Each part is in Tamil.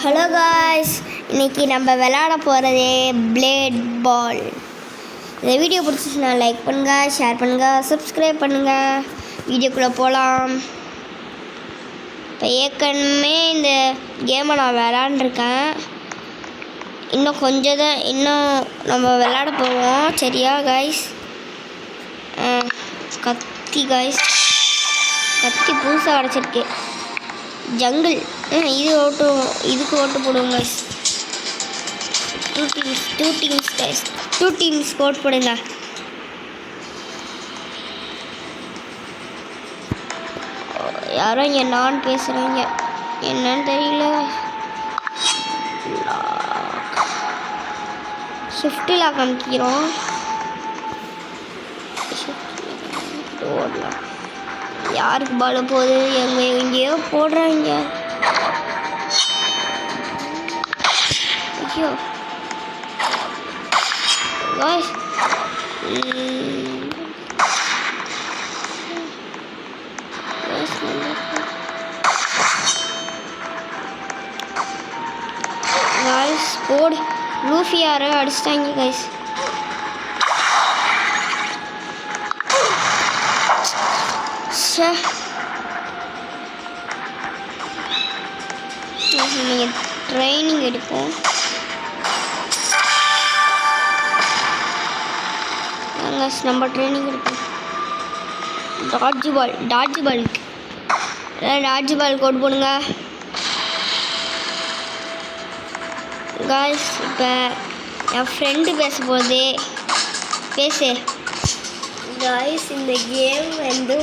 ஹலோ காய்ஸ், இன்றைக்கி நம்ம விளையாட போகிறதே பிளேட் பால். இந்த வீடியோ பிடிச்சிச்சுன்னா லைக் பண்ணுங்கள், ஷேர் பண்ணுங்கள், சப்ஸ்கிரைப் பண்ணுங்கள். வீடியோக்குள்ளே போகலாம். இப்போ ஏற்கனவே இந்த கேமை நான் விளையாண்டுருக்கேன். இன்னும் கொஞ்சம் தான் நம்ம விளையாட போவோம். சரியா காய்ஸ்? கத்தி காய்ஸ், கத்தி புதுசாக கிடச்சிருக்கு. ஜங்கிள் இதுக்கு ஓட்டு போடுவோம் guys. Two teams guys. 2 teams ஓட்டு போடுங்க. யாரோ இங்கே நான் பேசுகிறாங்க, என்னன்னு தெரியல. ஷிஃப்ட்டில் காமிக்கிறோம். ஓடலாம். யாருக்கு பால் போகுது? எங்கேயோ போடுறாங்க. ஐயோ காய்ஸ், போடு. லூஃபி யாரோ அடிச்சிட்டாங்க கைஸ். நீங்கள் ட்ரைனிங் எடுப்போம். நம்ம ட்ரைனிங் எடுப்போம். டாட்ஜ் பால் கோட் போடுங்க காய்ஸ். இப்போ என் ஃப்ரெண்டு பேச பேசு காய்ஸ். இந்த கேம்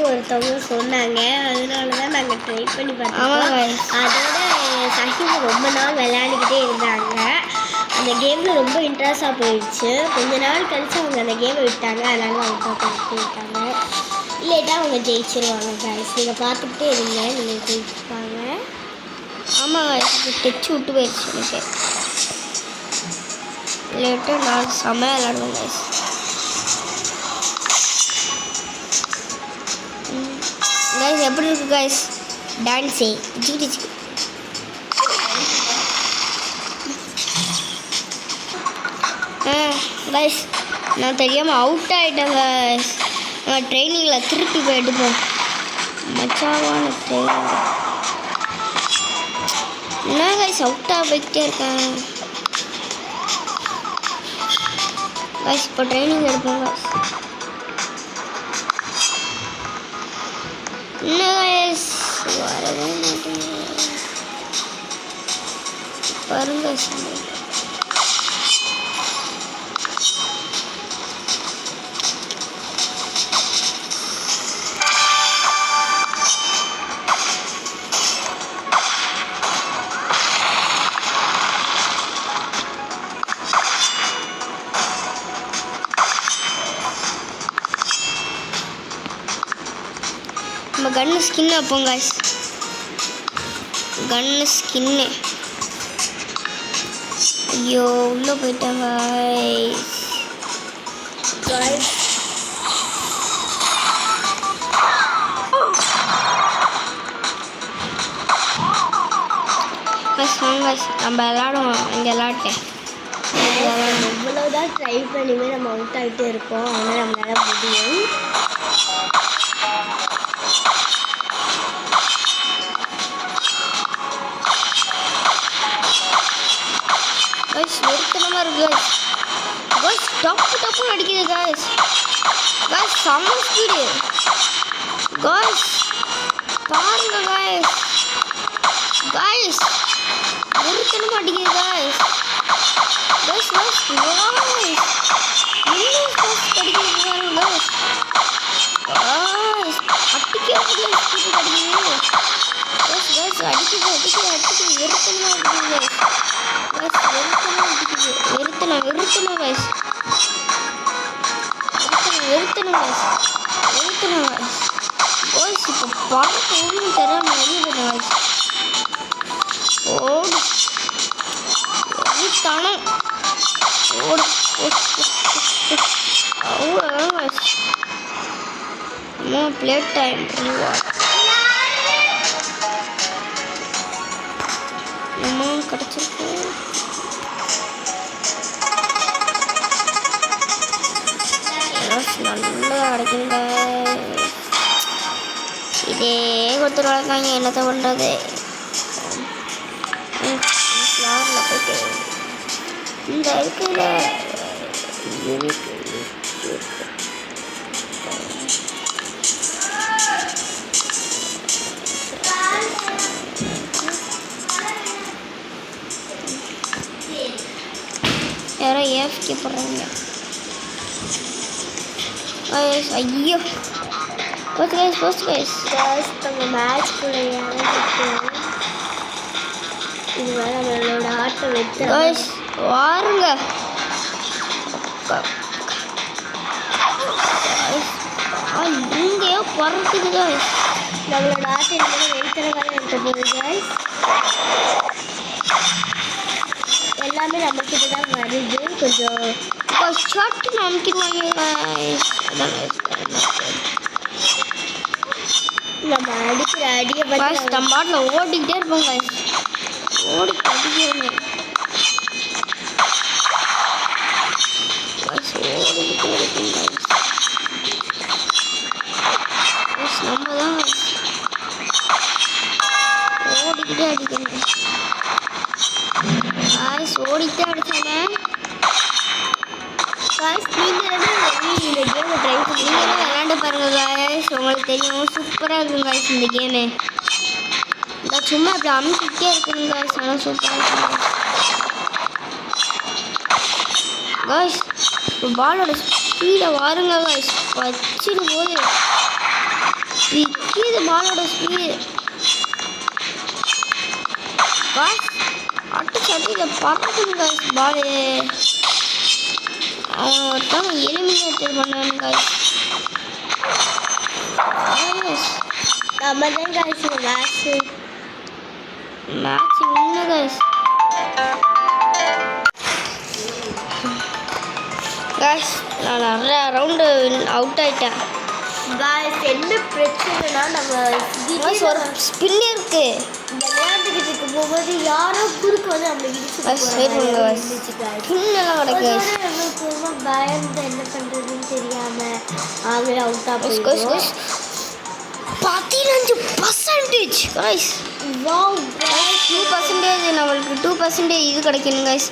ஒருத்தவங்க சொன்னாங்க, அதனால தான் நாங்கள் ட்ரை பண்ணி பார்த்தோம். ஆமாம் காய்ஸ், அதோட சஹிம் ரொம்ப நாள் விளையாடிக்கிட்டே இருந்தாங்க. அந்த கேமில் ரொம்ப இன்ட்ரெஸ்டாக போயிடுச்சு. கொஞ்ச நாள் கழிச்சு அவங்க அந்த கேமை விட்டாங்க, அதனால அவங்க பார்த்துக்கிட்டே இருக்காங்க. இல்லைட்டா அவங்க ஜெயிச்சிருவாங்க காய்ஸ். நீங்கள் பார்த்துக்கிட்டே இருங்க, நீங்கள் ஜெயிச்சிருப்பாங்க. ஆமாம் காய்ஸ், டச்சு விட்டு போயிடுச்சு எனக்கு. இல்லைட்டா நான் செம்மையாக விளையாடுவேன் காய்ஸ். गाइस எப்படி இருக்கு गाइस டான்சிங் ஜிஜி गाइस நான் தெரியாம அவுட் ஆயிட்டேன் गाइस. நான் ட்ரெயினிங்ல திருப்பி போய் எடுப்போம். மச்சாவான ட்ரெயினிங் என்ன गाइस அவுட் ஆகிட்டே இருக்கேன் गाइस. இப்போ ட்ரெயினிங் எடுப்போம் गाइस. Nice. வரவே மாட்டேங்குது பாருங்க. நம்ம கன்னு ஸ்கின் வைப்போம் காய்ஸ். கன்னு ஸ்கின்னு. ஐயோ உள்ளே போயிட்டாங்க காய்ஸ். நம்ம விளாடுவோம். இங்கே விளாட்டேன் இவ்வளோதான் ட்ரை பண்ணியுமே நம்ம அவுட் ஆகிட்டே இருக்கோம். ஆனால் நம்மளால முடியும். வெறுத்தனமாக இருக்கு காய்ஸ். டப்புன்னு அடிக்குது காய்ஸ். செம்ம ஸ்பீடு காய்ஸ். பாருங்க காய்ஸ். வெறுத்தனமாக அடிக்குது காய்ஸ். Playtime reward. நம்ம கிடச்சிருக்கு. நல்லா கிடைக்குங்க. இதே கொடுத்துட்டு வளர்க்காங்க, என்னத்தை பண்ணுறது. ஃப்ளாரில் போயிட்டு இந்த இருக்குல்ல யாரோ ஏஃப்கே போடுறாங்க. ஐயோ போஸ்ட் கைஸ் நம்ம மேட்ச்குள்ளே இது வேறு நம்மளோட ஆட்டை வெட்டு வாருங்க. இங்கேயோ பிறக்குது கைஸ். நம்மளோட ஆட்டை வெயிட்டரவாக இருக்க போகுது கைஸ். எல்லாமே நம்மக்கிட்ட தான் வருது. கொஞ்சம் ஷார்ட் நம்பிடுவாங்க கைஸ். நம்ம அடிக்கிற அடியை பார்த்து நம்ம பாட்டில் ஓடிக்கிட்டே இருப்போம் கைஸ். ஓடி கடிக்கிறேங்க ஓடிக்கிட்டே இருக்கும் கைஸ். நம்ம தான் ஓடிக்கிட்டே அடிக்கணும் கைஸ். ஓடிக்கிட்டே அடித்தானே கைஸ். நீங்கள் இந்த கேமை ட்ரை பண்ணி நீங்களும் விளையாண்டு பாருங்கள் கைஸ். உங்களுக்கு தெரியும் சூப்பராக இருக்கும் கைஸ் இந்த கேமு. இந்த சும்மா அப்படி அமுக்கிட்டே இருக்குங்க கைஸ். ஆனால் சூப்பராக இருக்கும் கைஸ். இப்போ பாலோட ஸ்பீடை வாருங்க கைஸ். வச்சிடும் போது விற்கிது பாலோட ஸ்பீடு கைஸ். அடிச்சு இதை பறக்குது கைஸ் பாலு. அவன் ஒருத்தவங்க எலிமினேட்டர் பண்ணானு கைஸ். நம்ம தான் கைஸ் மேட்ச் வின்னு கைஸ். கைஸ் நான் நிறைய ரவுண்டு அவுட் ஆகிட்டேன் கைஸ். என்ன பிரச்சனைனா நம்ம ஒரு ஸ்பின் இருக்கு. இந்த விளையாட்டுக்கிட்டு இருக்க போகும்போது யாரோ குறுக்கு வந்து நம்ம ஸ்பின்னெல்லாம் கிடக்கு. நம்மளுக்கு ரொம்ப பயந்து என்ன பண்ணுறதுன்னு தெரியாமல் அவங்களே அவுட் ஆஃப் 15% கைஸ். 2% நம்மளுக்கு 2% இது கிடைக்கணும் கைஸ்.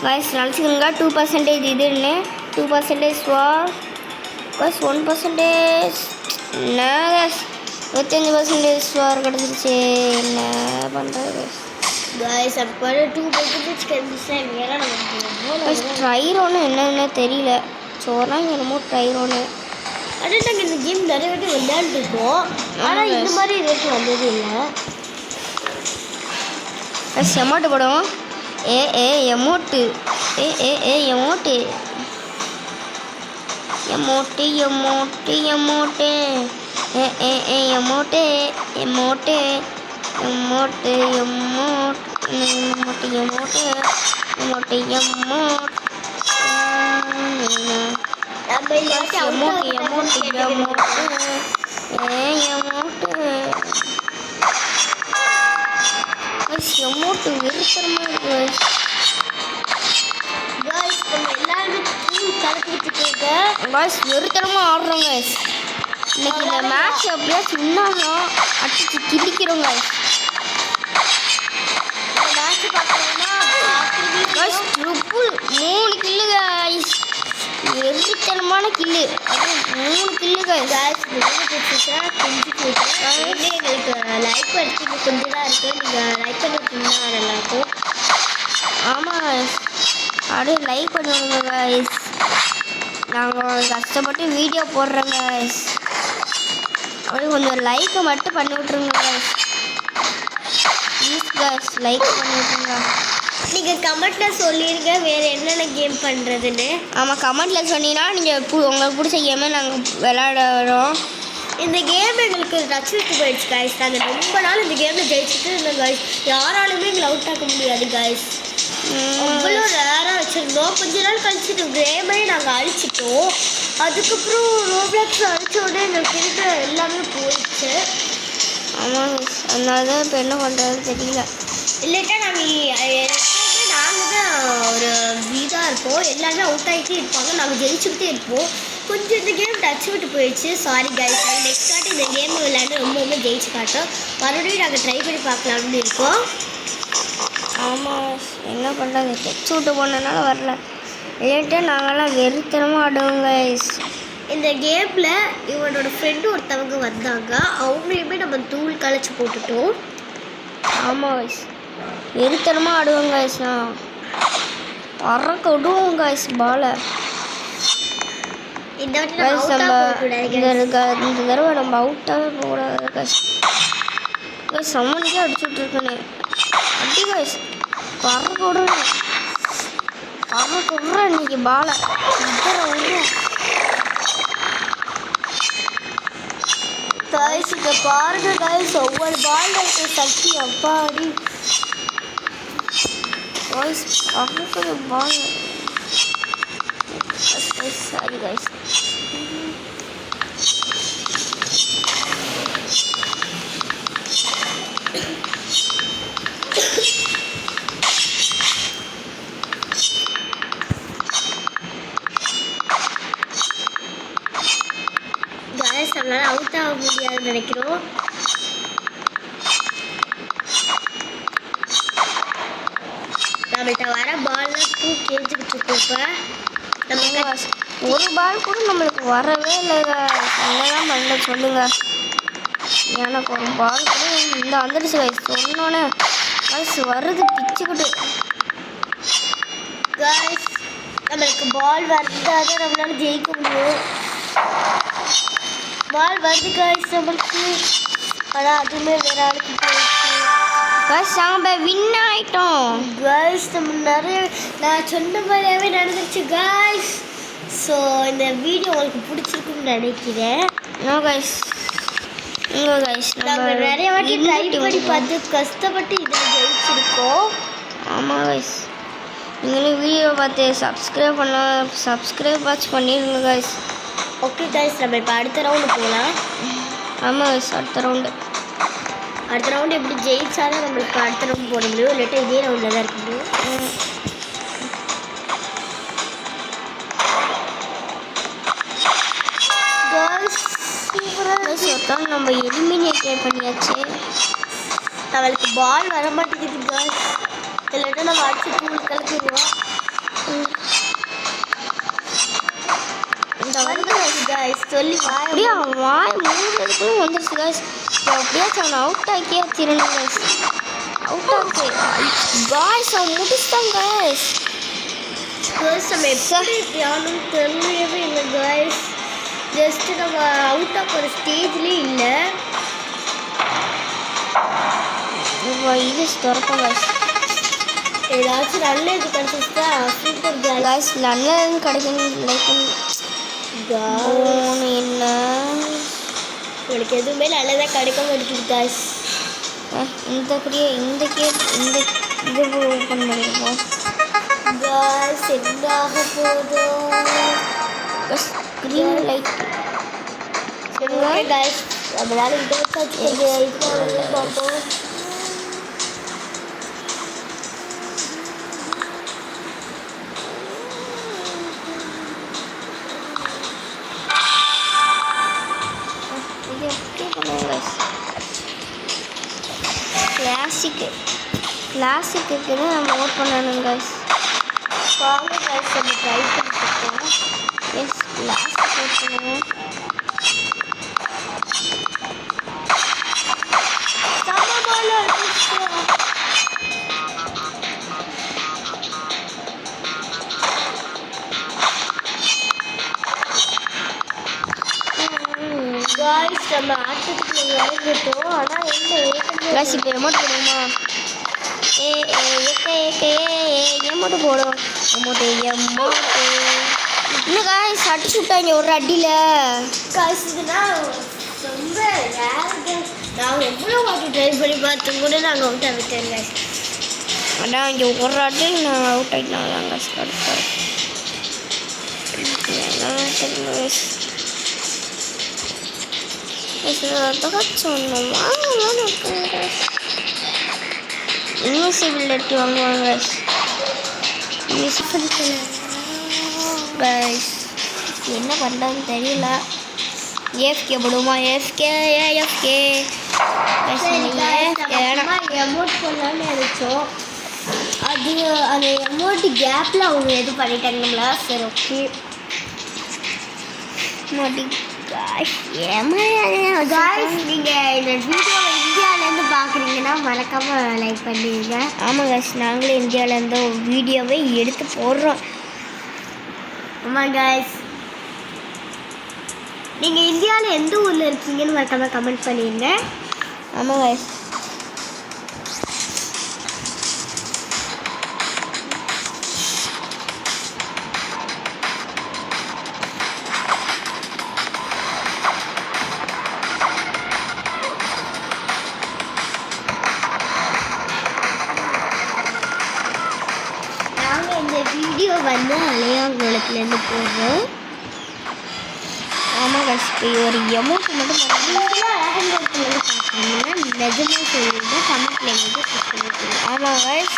கைஸ் நினச்சிக்கணுங்க 2% இதுன்னு. 2% ஸ்வார் கைஸ். 1% என்ன கைஸ் 25% ஸ்வார் கிடச்சிருச்சு. என்ன பண்ணுறது கைஸ். அப்போ 2% கிடச்சிச்சா வேறு நம்ம ட்ரைரோன்னு என்னென்ன தெரியல. சோறாங்க என்னமோ ட்ரைரோன்னு. அதே நாங்கள் இந்த கேம் நிறைய வாட்டி விளையாண்டுருக்கோம். ஆனால் இந்த மாதிரி ரேட்டு வந்தது இல்லை. எமௌண்ட்டு போடுவோம். Amount amount amount amount amount amount amount amount amount amount amount amount amount விருப்பமாக இருக்கு கைஸ். நம்ம எல்லாருமே கலக்கிட்டு இருக்க கைஸ். வெறுத்தனமாக ஆடுறோம் கைஸ். இன்னைக்கு இந்த மேட்ச் எப்படியாச்சும் இன்னும் அடிச்சு கிழிக்கிறோம் கைஸ். இந்த மேட்ச் பார்க்கணும்னா கைஸ் ட்ரிபிள் 3 கில்லு கைஸ். வெறித்தனமான கில்லு. அதுவும் 3 கில்லு கைஸ். எங்களுக்கு லைக் படிச்சு கொஞ்சம் தான் இருக்குது. நீங்கள் லைக் பண்ணிட்டீங்கன்னா நல்லாயிருக்கும். ஆமாம் கைஸ். அப்படியே லைக் பண்ணுவாங்க கைஸ். நாங்கள் கஷ்டப்பட்டு வீடியோ போடுறோங்க கைஸ். அப்படியே கொஞ்சம் லைக்கை மட்டும் பண்ணி விட்ருங்க கைஸ். ப்ளீஸ் கைஸ் லைக் பண்ணி விட்ருங்க. நீங்கள் கமெண்ட்டில் சொல்லிடுங்க வேறு என்னென்ன கேம் பண்ணுறதுன்னு. ஆமாம் கமெண்ட்டில் சொன்னீங்கன்னா நீங்கள் உங்களுக்கு பிடிச்ச கேமை நாங்கள் விளையாடுறோம். இந்த கேம் எங்களுக்கு டச் விட்டு போயிடுச்சு கைஸ். நாங்கள் ரொம்ப நாள் இந்த கேமில் ஜெயிச்சுட்டு இருந்தோம் கைஸ். யாராலுமே எங்களை அவுட் ஆக்க முடியாது கைஸ். அவ்வளோ ரேராக வச்சுருந்தோம். கொஞ்ச நாள் கழிச்சுட்டு கேமே நாங்கள் அழிச்சிட்டோம். அதுக்கப்புறம் ரோப்ளாக்ஸ் அழிச்ச உடனே எங்களுக்கு இருக்க எல்லாமே போயிடுச்சு. ஆமாம் கைஸ். அதனால தான் இப்போ என்ன பண்ணுறதுன்னு தெரியல. இல்லட்டா நாங்கள் தான் ஒரு இதாக இருப்போம். எல்லாருமே அவுட் ஆகிட்டே இருப்பாங்க, நாங்கள் ஜெயிச்சுக்கிட்டே இருப்போம். கொஞ்சம் இந்த கேம் டச் விட்டு போயிடுச்சு, சாரி கைஸ். நாங்கள் நெக்ஸ்ட் வாட்டி இந்த கேம் விளையாண்டு ரொம்பவுமே ஜெயிச்சு காட்டோம். மறுபடியும் நாங்கள் ட்ரை பண்ணி பார்க்கலாம்னு இருக்கோம். ஆமாம், என்ன பண்ணுறது, டச் விட்டு போனதுனால வரல. இல்லட்டா நாங்கள்லாம் வெறித்தனமாக ஆடுவோம் கைஸ். இந்த கேமில் இவனோட ஃப்ரெண்டு ஒருத்தவங்க வந்தாங்க, அவங்களையுமே நம்ம தூள் கழிச்சு போட்டுட்டோம். ஆமாம் கைஸ், வெறித்தனமாக ஆடுவோம் கைஸ். நான் பறக்க விடுவோம் கைஸ் பாலை. இந்த தடவை நம்ம அவுட்டாகவே போகக்கூடாது கைஸ். கைஸ் சம்மனுக்கே அடிச்சுட்டு இருக்கேனே, அடி கைஸ், பறக்க விடுறேன் இன்னைக்கு பாலை விடுறோம் கைஸ். இதை பாருங்க கைஸ், ஒவ்வொரு பால் இருக்க சக்தி அப்பாடி கைஸ். பறக்குது பால். Sorry guys. நம்மளால அவுட் ஆக முடியாதுன்னு நினைக்கிறோம். நம்மள்கிட்ட வர பால்லாம் தூக்கி எரிஞ்சுக்கிட்டு இருக்கோம். இப்போ நம்ம ஒரு பால் கூட நம்மளுக்கு வரவே இல்லை. என்னதான் பண்ண சொல்லுங்க. எனக்கு ஒரு பால் கூட இந்த வந்துடுச்சு கைஸ். சொன்னோன்னே கைஸ் வருது பிச்சுக்கிட்டு கைஸ். நம்மளுக்கு பால் வந்தால் தான் நம்மளால ஜெயிக்க முடியும். பால் வருது கைஸ் நம்மளுக்கு, ஆனால் அதுவுமே வேற ஆளுக்கு போயிடுச்சு கைஸ். நம்ம வின் ஆகிட்டோம் கைஸ். நம்ம நிறைய நான் சொன்ன மாதிரியாவே நடந்துருச்சு கைஸ். ஸோ இந்த வீடியோ உங்களுக்கு பிடிச்சிருக்குன்னு நினைக்கிறேன். நோ கைஸ், இங்கே கைஸ் நம்ம நிறைய வாட்டி ட்ரை பண்ணி பார்த்து கஷ்டப்பட்டு இதில் ஜெயிச்சிருக்கோம். ஆமாம் கைஸ், நீங்களும் வீடியோ பார்த்து சப்ஸ்கிரைப் வாட்ச் பண்ணிடுங்க கைஸ். ஓகே கைஸ், நம்ம இப்போ அடுத்த ரவுண்டு போகலாம். ஆமாம் கைஸ், அடுத்த ரவுண்டு எப்படி ஜெயிச்சாலும் நம்மளுக்கு அடுத்த ரவுண்டு போட முடியும், இல்லாட்டா இதே ரவுண்டில் தான் இருக்க முடியும். நம்ம எலிமினேட் பண்ணியாச்சு. நம்மளுக்கு பால் வர மாட்டேங்குது கேர்ள்ஸ், இல்லாட்டா நம்ம அடிச்சு தூள் கலக்கிடுவோம். இந்த வந்து சொல்லி அப்படியே வாய் மூணுக்கும் வந்துருச்சு கைஸ். அப்படியாச்சும் அவனை அவுட் ஆக்கியே வச்சிருந்தேன் கைஸ். அவுட் ஆக்கி காய்ஸ் அவன் முடிச்சிட்டான் கைஸ். நம்ம எப்படி யாரும் தெரியவே இல்லை கைஸ். ஜஸ்ட் நம்ம அவுட் ஆஃப் ஒரு ஸ்டேஜ்லேயே இல்லை. இது திறப்போம் கைஸ். ஏதாச்சும் நல்ல இது கிடைச்சிட்டா சூப்பர் கைஸ். நல்லது கிடைக்கணும் லைக் என்ன எனக்கு எதுவுமே நல்லதாக கிடைக்க மாட்டேங்குது கைஸ். இந்த இது ஓப்பன் பண்ணிடுவோம் கைஸ். என்ன ஆக போதும் ஸ்க்ரீன் லைட். ஓகே கைஸ், நம்மளால இதை வச்சு பார்ப்போம். கிளாசிக்குன்னு நம்ம ஓட் பண்ணணும் கைஸ். வாங்க கைஸ், நம்ம ட்ரை பண்ணிட்டுருக்கோம். எஸ், கிளாசிக் ஓட் பண்ணுவோம். கைஸ் நம்ம ஆட்டத்துக்கு இறங்கிட்டோம். ஆனால் என்ன கிளாசிக் எமௌண்ட் போடுவோமா? எமௌண்ட் போடும். இன்னும் காய்ஸ் அடிச்சு விட்டாங்க ஒரு அடியில் காய்ஸ். இதுனா ரொம்ப நாங்கள் எவ்வளோ வாட்டி ட்ரை பண்ணி பார்த்து கூட நாங்கள் அவுட் ஆகிட்டோம் காய்ஸ். ஆனால் இங்கே ஒரு அடியில் நாங்கள் அவுட் ஆகிட்டோம் தான் காய்ஸ். கடுப்பாக சொன்னோம் வாங்க. இன்விசிபிலிட்டி வாங்குவாங்க கைஸ். என்ன பண்ணுறதுன்னு தெரியல. ஏஎஃப்கே போடுமா? ஏஎஃப்கே எமௌண்ட் போடலான்னு நினச்சோம். அது அந்த எமௌண்ட் கேப்பில் அவங்க இது பண்ணிட்டாங்களா. சரி ஓகே. நீங்கள் இந்த வீடியோவை இந்தியாவிலேருந்து பார்க்குறீங்கன்னா மறக்காமல் லைக் பண்ணிடுங்க. ஆமாம் கைஸ், நாங்களே இந்தியாவிலேருந்து ஒரு வீடியோவை எடுத்து போடுறோம். ஆமாம் கைஸ், நீங்கள் இந்தியாவில் எந்த ஊரில் இருக்கீங்கன்னு மறக்காமல் கமெண்ட் பண்ணிடுங்க. ஆமாம் கைஸ். வீடியோ வந்து அலையாங்குளத்துலேருந்து போடுறோம். ஆமாம் கைஸ், ஒரு எமௌண்ட் மட்டும் அலையாங்குளத்துலேருந்து பார்த்தீங்கன்னா நிஜமாக சொல்லிட்டு கமெண்ட்ல வந்து கொடுத்துருக்கோம். ஆமாம் கைஸ்,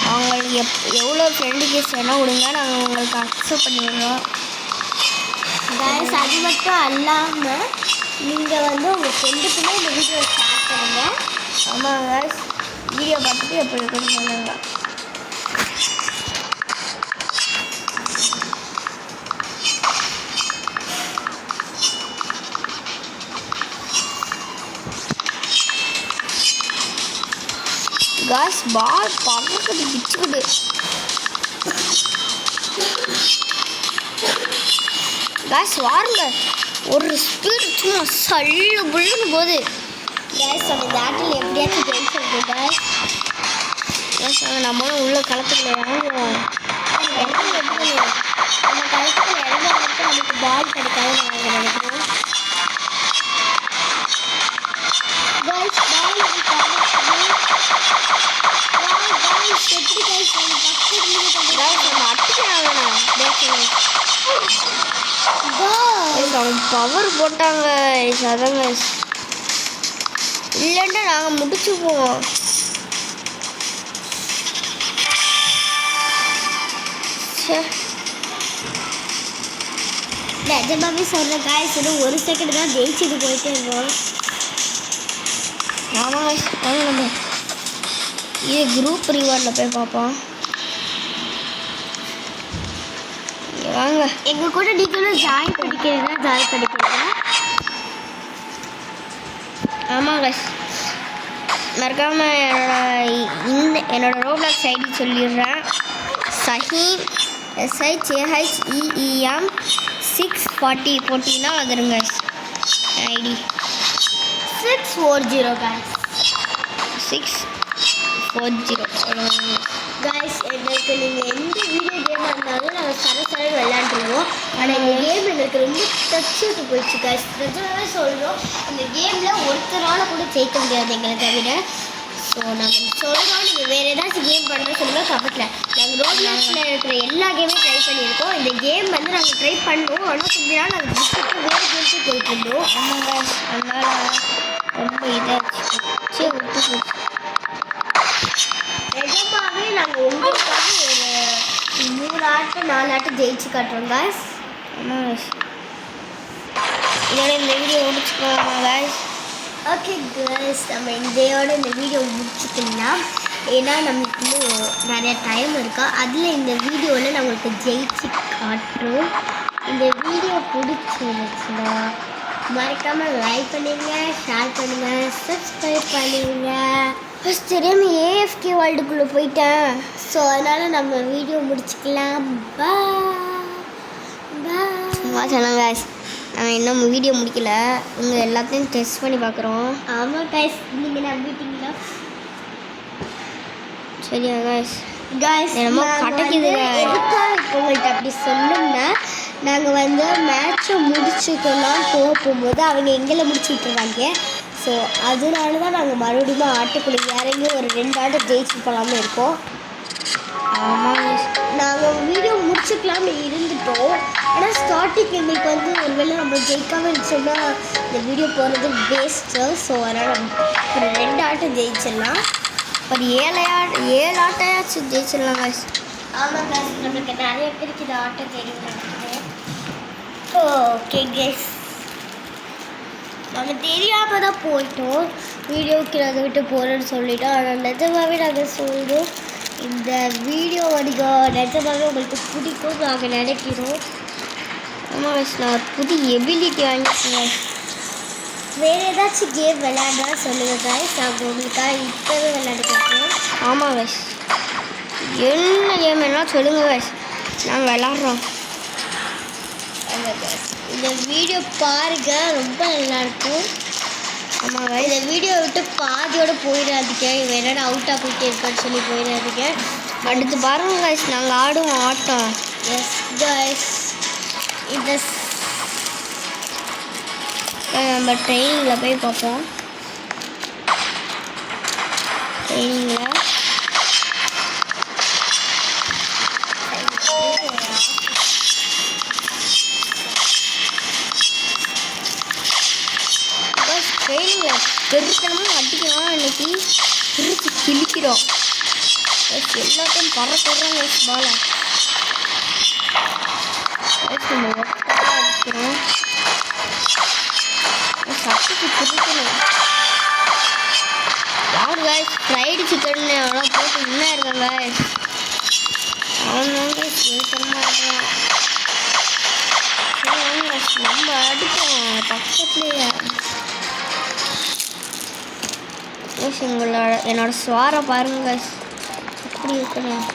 அவங்களுக்கு எவ்வளோ ஃப்ரெண்டு கேஸ் வேணால் விடுங்க, நாங்கள் உங்களுக்கு அக்செப்ட் பண்ணி விடுறோம் கைஸ். அது மட்டும் இல்லாமல் நீங்கள் வந்து உங்கள் ஃப்ரெண்டுக்குமே இந்த வீடியோ ஷேர் பண்ணுங்கள். ஆமாம் கைஸ், வீடியோ பார்த்துட்டு எப்படி இருக்குன்னு சொல்லுங்க. காய்ஸ், பால் பறக்குது பிச்சுக்குது. காய்ஸ் வாருங்க, ஒரு ஸ்பீடு சும்மா சல்லு புள்ளுன்னு போகுது. கேஸ் அந்த பேட்டில் எப்படியாச்சும் ஜெயிச்சிருக்கு கேஸ். நம்மளும் உள்ள களத்துக்குள்ள இறங்குவோம். நம்ம களத்துக்குள்ள இறங்குறதுக்கு நமக்கு பால் கிடைக்காது நாங்கள் நினைக்கிறோம். கேஸ் பால் எப்படி கேஸ் நம்ம அட்டுக்கிறாங்க. அவங்க பவர் போட்டாங்க. அதாங்க இல்லைன்னா நாங்கள் முடிச்சுக்குவோம். நிஜமாவே சொல்கிற காய்ஸ் ஒரு செகண்ட் தான் ஜெயிச்சுட்டு போயிட்டே இருக்கோம். ஆமாம் வாங்க நம்ம இது குரூப் ரிவார்டில் போய் பார்ப்போம். வாங்க எங்கள் கூட நீங்களும் ஜாயின் பண்ணிக்கிறீங்க. ஆமாம் கைஸ், மறக்காமல் என்னோட ரோப்ளாக்ஸ் ஐடி சொல்லிடுறேன். சஹீம் SHAHEEM 640 வந்துடுங்க ஐடி 640 கைஸ் 640 கைஸ். எங்களுக்கு நீங்கள் எந்த வீடியோ கேமாக இருந்தாலும் நாங்கள் சர விளையாண்டுருவோம். ஆனால் இந்த கேம் எங்களுக்கு ரொம்ப டச் விட்டு போயிடுச்சு கைஸ். நிஜமாவே சொல்கிறோம், இந்த கேமில் ஒருத்தரால் கூட ஜெயிக்க முடியாது எங்களை தவிர. ஸோ நாங்கள் சொல்கிறோம், நீங்கள் வேறு ஏதாச்சும் கேம் பண்ணுறோம் சொல்லுங்கள் கமெண்ட்டில். நாங்கள் ரோப்ளாக்ஸில் இருக்கிற எல்லா கேமையும் ட்ரை பண்ணியிருக்கோம். இந்த கேம் வந்து நாங்கள் ட்ரை பண்ணுவோம். ஆனால் கொஞ்ச நாள் நாங்கள் விட்டுட்டு வேறு கேமுக்கு போயிட்டு இருந்தோம். ஆமாங்க, அதனால் ரொம்ப இதாச்சு விட்டு போச்சு. நிஜமாகவே நாங்கள் உங்களுக்காக ஒரு 3 ஆட்டம் 4 ஆட்டம் ஜெயிச்சு காட்டுறோம் காய்ஸ். ஆமாம், இதோட இந்த வீடியோ முடிச்சுக்கோங்க காய்ஸ். ஓகே கேர்ள்ஸ், நம்ம இதையோட இந்த வீடியோ முடிச்சுக்கலாம். ஏன்னா நமக்கு இன்னும் நிறைய டைம் இருக்கா. அதில் இந்த வீடியோவில் நான் உங்களுக்கு ஜெயிச்சு காட்டுறோம். இந்த வீடியோ பிடிச்சிருந்துச்சுன்னா மறக்காமல் லைக் பண்ணுங்க, ஷேர் பண்ணுங்கள், சப்ஸ்கிரைப் பண்ணுங்க. ஃபஸ்ட் தெரியாமல் ஏஎஃப்கே வேர்ல்டுக்குள்ளே போயிட்டேன். ஸோ அதனால் நம்ம வீடியோ முடிச்சுக்கலாம். பாய் சொன்னாங்க காய்ஸ், நாங்கள் இன்னும் வீடியோ முடிக்கல. உங்கள் எல்லாத்தையும் டெஸ்ட் பண்ணி பார்க்குறோம். ஆமாம் காய்ஸ், நீங்கள் நம்பிட்டீங்களா? சரியா காய்ஸ்? என்னமோ கிடைக்குது. உங்கள்கிட்ட அப்படி சொல்லணும்னா நாங்கள் வந்து மேட்சை முடிச்சுக்கலாம் போகும்போது அவங்க எங்களை முடிச்சு விட்டுருவாங்க. ஸோ அதனால தான் நாங்கள் மறுபடியும் ஆட்டுக்குள்ளே இறங்கி ஒரு 2 ஆட்டம் ஜெயிச்சு போகலாமல் இருக்கோம். ஆமாம், நாங்கள் வீடியோ முடிச்சுக்கலாம்னு இருந்துட்டோம். ஆனால் ஸ்டார்டிங் எங்களுக்கு வந்து ஒருவேளை நம்ம ஜெயிக்காமல் இருந்துச்சோம்னா இந்த வீடியோ போகிறது வேஸ்ட்டு. ஸோ அதனால் நம்ம ஒரு 2 ஆட்டம் ஜெயிச்சிடலாம். ஒரு 7 ஆட்டையாச்சும் ஜெயிச்சிடலாம் guys. ஆமாம் guys, நம்மளுக்கு நிறைய பேருக்கு இந்த ஆட்டம் தெரியும். ஓகே guys, நம்ம தெரியாமல் தான் போயிட்டோம். வீடியோக்கு நாங்கள் விட்டு போகிறோன்னு சொல்லிட்டோம். ஆனால் நிஜமாகவே நாங்கள் சொல்கிறோம், இந்த வீடியோ நிஜமாகவே உங்களுக்கு பிடிக்கும் நாங்கள் நினைக்கிறோம். ஆமாம் guys, நான் புது எபிலிட்டி வாங்கிக்கிறேன். வேறு ஏதாச்சும் கேம் விளையாடுனா சொல்லுங்கள் guys, நாங்கள் உங்களுக்காக இப்போவே விளையாடுறோம். ஆமாம் guys, என்ன கேம் வேணாலும் சொல்லுங்கள் guys, நாங்கள் விளாட்றோம். இந்த வீடியோ பாருங்கள், ரொம்ப நல்லாயிருக்கும். ஆமாம் guys, இந்த வீடியோ விட்டு பாதியோடு போயிடாதீங்க. வேணா அவுட்டாக போயிட்டு இருக்கான்னு சொல்லி போயிடாதீங்க. அடுத்து பாருங்கள் guys, நாங்கள் ஆடுவோம் ஆட்டம். எஸ் guys, இந்த நம்ம ட்ரெயினிங்கில் போய் பார்ப்போம். ட்ரெயினிங்கில் பெருத்தனமாக அடிக்கிறோம். இன்னைக்கு பிரித்து கிழிக்கிறோம். எல்லாத்தையும் பறக்கிறோம் பாலை நம்ம ஒட்டாக அடிக்கிறோம். சட்டுக்கு பிரிக்கணும். யார் guys ஃப்ரைடு சிக்கன் அவ்வளோ போட்டு என்ன இருக்காங்க அவன் பெருத்தனமாக இருக்கிறான். நம்ம அடிப்போம் பக்கத்துலேயே. என்னோட ஸ்வாரை பாருங்க எப்படி இருக்கணும்.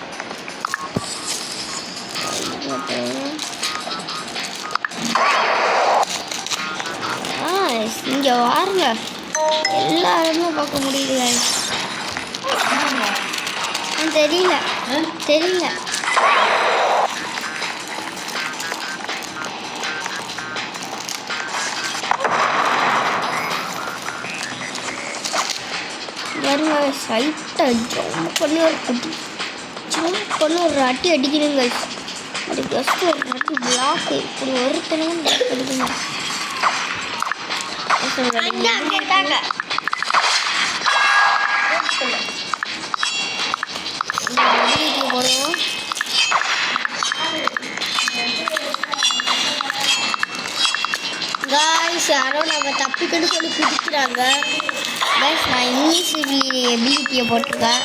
இங்கே வாருங்க, எல்லாருமே பார்க்க முடியுது. தெரியல பாருங்க. சைட்டை ஜம்ப் பண்ணி ஒரு அட்டி அடிக்கணுங்க. அது ஜஸ்ட் ஒரு அட்டி பிளாக்கு இப்படி ஒருத்தனையும் அடிக்கணும். போடுவோம். காய்ஸ் யாரோ நம்ம தப்பிக்கன்னு சொல்லி குதிக்கிறாங்க. காய்ஸ் நான் இங்கிலீஷ் எபிலிட்டியை போட்டிருக்கேன்.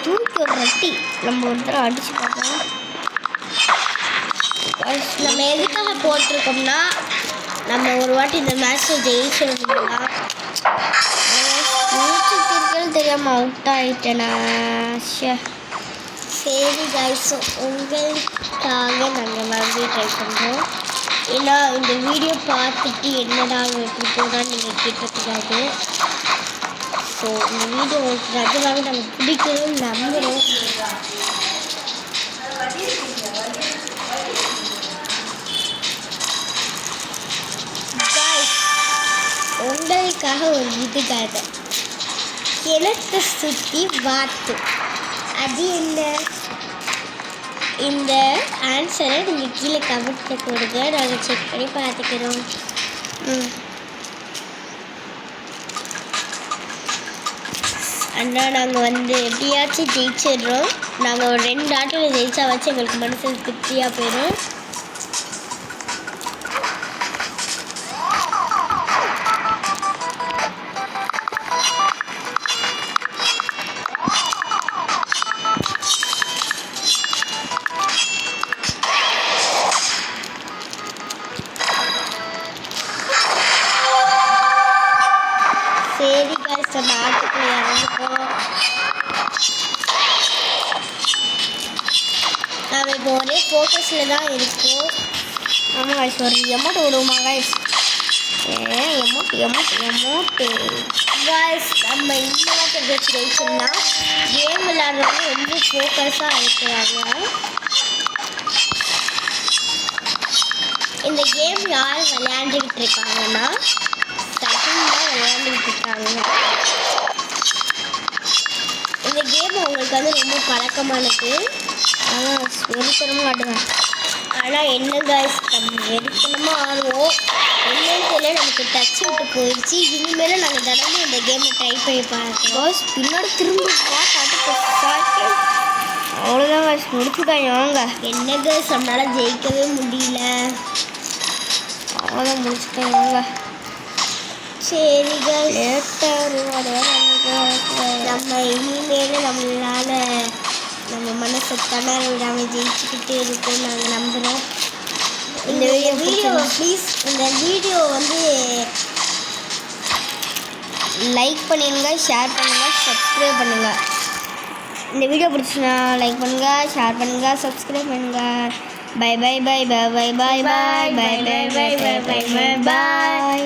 தூக்கி ஒரு ரட்டி நம்ம ஒரு தடவை அடித்து பார்ப்போம். காய்ஸ் நம்ம எதுக்காக போட்டிருக்கோம்னா நம்ம ஒரு வாட்டி இந்த மேட்ச்சை ஜெயிச்சிருந்தோம்னா மூச்சுத்திருக்கன்னு தெரியாமல் அவுட் ஆகிட்டேனா. சரி காய்ஸ், உங்களுக்காக நாங்கள் மறுபடியும் ட்ரை பண்ணுறோம். ஏன்னா இந்த வீடியோ பார்த்துட்டு என்னடா எப்படி போனான்னு நீங்கள் கேட்டக்கூடாது. ஸோ இந்த வீடியோ உங்களுக்கு நிஜமாகவே நாங்கள் பிடிக்கணும்னு நம்புகிறோம். உங்களுக்காக ஒரு இதுக்காக கிணத்தை சுற்றி வாத்து, அது என்ன? இந்த ஆன்சரை நீங்கள் கீழே கமெண்ட்டில் கொடுங்க, நாங்கள் செக் பண்ணி பார்த்துக்கிறோம். ஆனால் நாங்கள் எப்படியாச்சும் ஜெயிச்சிடுறோம். நாங்கள் ஒரு 2 ஆட்டில் ஜெயிச்சா வச்சு எங்களுக்கு மனசு திருப்தியாக போயிடும். சரி காய்ஸ், நம்ம ஆட்டுக்குள்ள இறந்துட்டோம். நம்ம இப்போ ஒரே ஃபோக்கஸில் தான் இருக்கோம். ஆமாம் காய்ஸ், ஒரு எமௌண்ட் விடுவோமா காய்ஸ்? எமௌண்ட்டு காய்ஸ், நம்ம இந்த மாதிரி ஜெயிச்சோம்னா கேம் விளையாடுறவங்க ரொம்ப ஃபோக்கஸாக இருக்கிறாங்க. இந்த கேம் யார் விளையாண்டுக்கிட்டு இருக்காங்கன்னா விளையாண்டுக்கிட்டு இருக்காங்க. இந்த கேம் உங்களுக்கு ரொம்ப பழக்கமானது. ஆனால் வெறித்தனமாக ஆடுவேன். ஆனால் என்ன காய்ஸ் நம்ம வெறித்தனமாக ஆடுவோம். என்னன்னு தெரியல, நமக்கு டச் விட்டு போயிடுச்சு. இனிமேல் நாங்கள் தினமும் இந்த கேமை ட்ரை பண்ணி பார்க்குறோம். பின்னாடி திரும்ப அவ்வளோதான் காய்ஸ், முடிச்சுட்டாங்க. வாங்க. என்ன காய்ஸ் நம்மளால் ஜெயிக்கவே முடியல. அவ்வளோதான் முடிச்சுட்டாங்க. வாங்க. சரி காய்ஸ், நம்ம இனிமேல் நம்மளால் நம்ம மனசை தளர விடாமல் ஜெயிச்சுக்கிட்டே இருக்கோம் நாங்கள் நம்புகிறோம். இந்த வீடியோ ப்ளீஸ் இந்த வீடியோ வந்து லைக் பண்ணிடுங்க, ஷேர் பண்ணுங்கள், சப்ஸ்கிரைப் பண்ணுங்கள். இந்த வீடியோ பிடிச்சுன்னா லைக் பண்ணுங்கள், ஷேர் பண்ணுங்கள், சப்ஸ்கிரைப் பண்ணுங்கள். Bye bye bye bye bye bye bye bye bye bye bye bye by.